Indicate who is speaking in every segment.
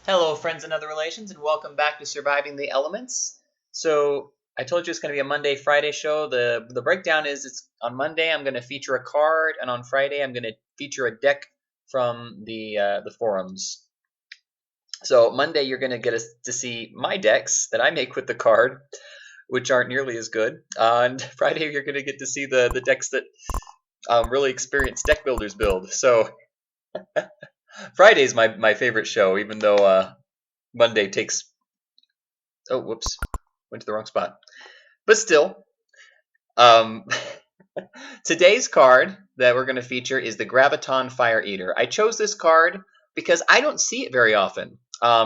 Speaker 1: Hello, friends and other relations, and welcome back to Surviving the Elements. So, I told you it's going to be a Monday Friday show. The breakdown is it's on Monday I'm going to feature a card, and on Friday I'm going to feature a deck from the forums. So Monday you're going to get to see my decks that I make with the card, which aren't nearly as good. And Friday you're going to get to see the decks that really experienced deck builders build. So Friday's my favorite show, even though Monday takes. Oh, whoops, went to the wrong spot. But still, um, today's card that we're going to feature is the Graviton Fire Eater. I chose this card because I don't see it very often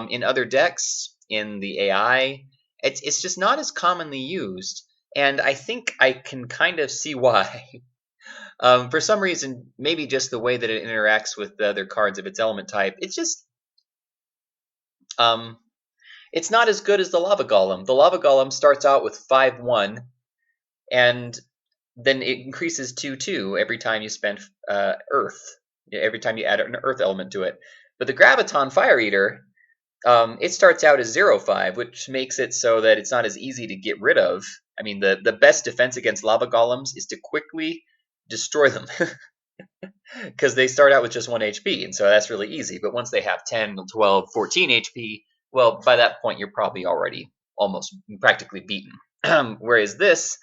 Speaker 1: in other decks, in the AI. It's just not as commonly used, and I think I can kind of see why. For some reason, maybe just the way that it interacts with the other cards of its element type, um, it's not as good as the Lava Golem. The Lava Golem starts out with 5/1, and then it increases 2/2 every time you spend Earth. Every time you add an Earth element to it. But the Graviton Fire Eater, it starts out as 0/5, which makes it so that it's not as easy to get rid of. I mean, the best defense against Lava Golems is to quickly destroy them. Because they start out with just 1 HP, and so that's really easy. But once they have 10, 12, 14 HP, well, by that point you're probably already almost practically beaten. Whereas this,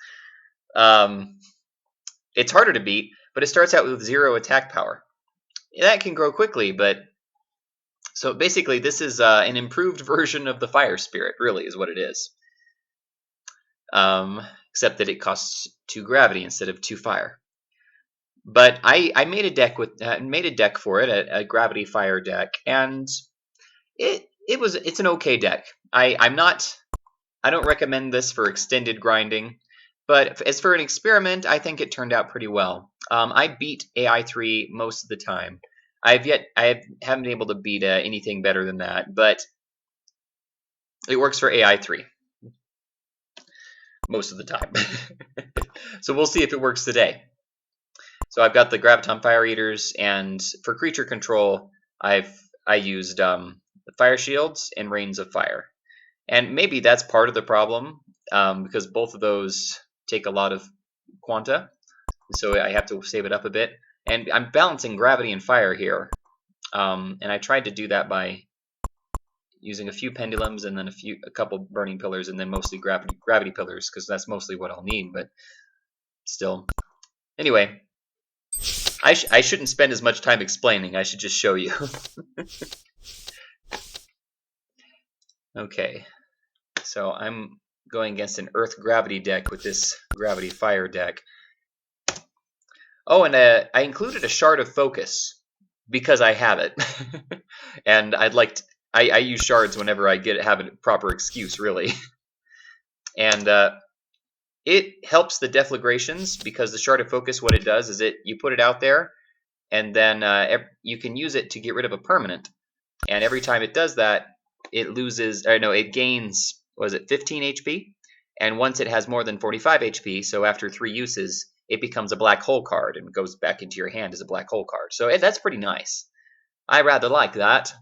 Speaker 1: it's harder to beat, but it starts out with 0 attack power. That can grow quickly, but so basically this is an improved version of the Fire Spirit, really, is what it is. Except that it costs 2 gravity instead of 2 fire. But I made a deck for it, a gravity fire deck, and it's an okay deck. I don't recommend this for extended grinding, but as for an experiment, I think it turned out pretty well. I beat AI3 most of the time. I haven't been able to beat anything better than that, but it works for AI3 most of the time. So we'll see if it works today. So I've got the Graviton Fire Eaters, and for creature control, I used Fire Shields and Rains of Fire. And maybe that's part of the problem, because both of those take a lot of quanta, so I have to save it up a bit. And I'm balancing gravity and fire here, and I tried to do that by using a few pendulums and then a couple burning pillars, and then mostly gravity pillars, because that's mostly what I'll need. But still, anyway, I shouldn't spend as much time explaining. I should just show you. Okay, so I'm going against an Earth Gravity deck with this Gravity Fire deck. Oh, and I included a Shard of Focus because I have it, and I use shards whenever I have a proper excuse, really. And it helps the deflagrations, because the Shard of Focus, what it does is you put it out there, and then you can use it to get rid of a permanent. And every time it does that, it gains, 15 HP? And once it has more than 45 HP, so after 3 uses, it becomes a black hole card and goes back into your hand as a black hole card. So that's pretty nice. I rather like that.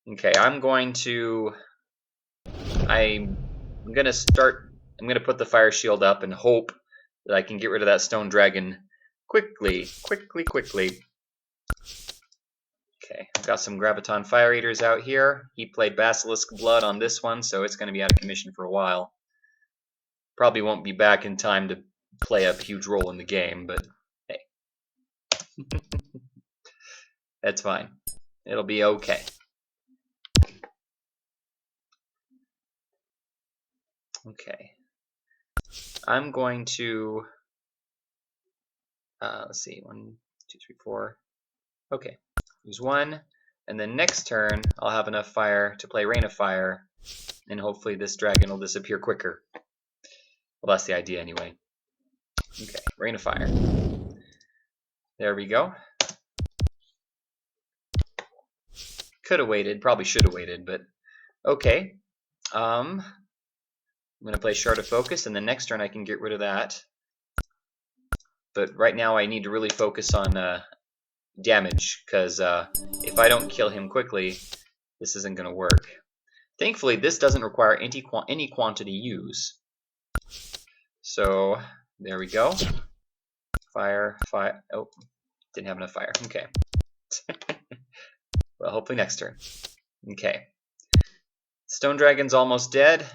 Speaker 1: Okay, I'm going to put the fire shield up and hope that I can get rid of that stone dragon quickly. Okay, I've got some Graviton Fire Eaters out here. He played Basilisk Blood on this one, so it's going to be out of commission for a while. Probably won't be back in time to play a huge role in the game, but hey. That's fine. It'll be okay. Okay. I'm going to, let's see, 1, 2, 3, 4. Okay, use 1, and then next turn I'll have enough fire to play Rain of Fire, and hopefully this dragon will disappear quicker. Well, that's the idea anyway. Okay, Rain of Fire. There we go. Could have waited, probably should have waited, but okay. I'm going to play Shard of Focus, and the next turn I can get rid of that. But right now I need to really focus on damage, because if I don't kill him quickly, this isn't going to work. Thankfully, this doesn't require any quantity use. So there we go. Fire. Oh, didn't have enough fire. Okay. Well, hopefully next turn. Okay. Stone Dragon's almost dead.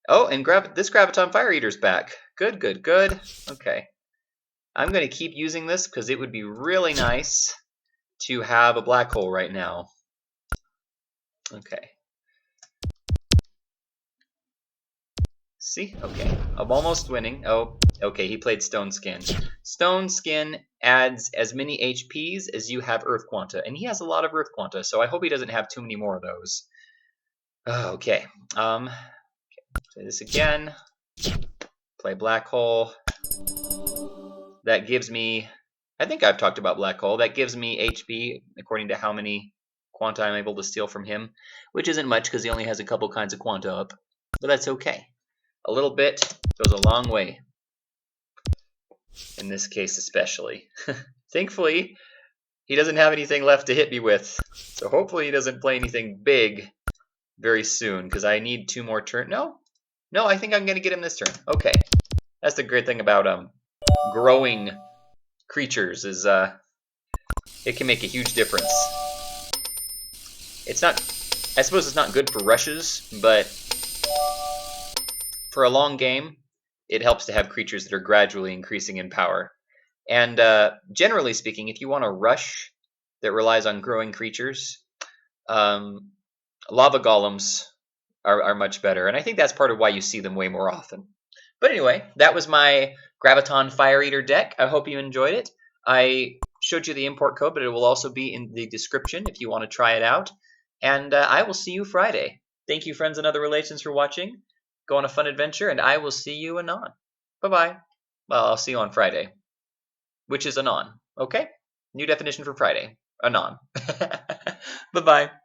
Speaker 1: Oh, and this Graviton Fire Eater's back. Good, good, good. Okay. I'm going to keep using this because it would be really nice to have a black hole right now. Okay. See? Okay. I'm almost winning. Oh, okay. He played Stone Skin. Stone Skin adds as many HPs as you have Earth Quanta. And he has a lot of Earth Quanta, so I hope he doesn't have too many more of those. Okay. Play this again. Play Black Hole. That gives me... I think I've talked about Black Hole. That gives me HP according to how many Quanta I'm able to steal from him. Which isn't much because he only has a couple kinds of Quanta up. But that's okay. A little bit goes a long way. In this case especially. Thankfully, he doesn't have anything left to hit me with. So hopefully he doesn't play anything big very soon. Because I need 2 more turns. No, I think I'm going to get him this turn. Okay. That's the great thing about growing creatures is it can make a huge difference. It's not... I suppose it's not good for rushes, but for a long game, it helps to have creatures that are gradually increasing in power. And generally speaking, if you want a rush that relies on growing creatures, lava golems are much better. And I think that's part of why you see them way more often. But anyway, that was my Graviton Fire Eater deck. I hope you enjoyed it. I showed you the import code, but it will also be in the description if you want to try it out. And I will see you Friday. Thank you, friends and other relations, for watching. Go on a fun adventure, and I will see you anon. Bye-bye. Well, I'll see you on Friday, which is anon. Okay? New definition for Friday. Anon. Bye-bye.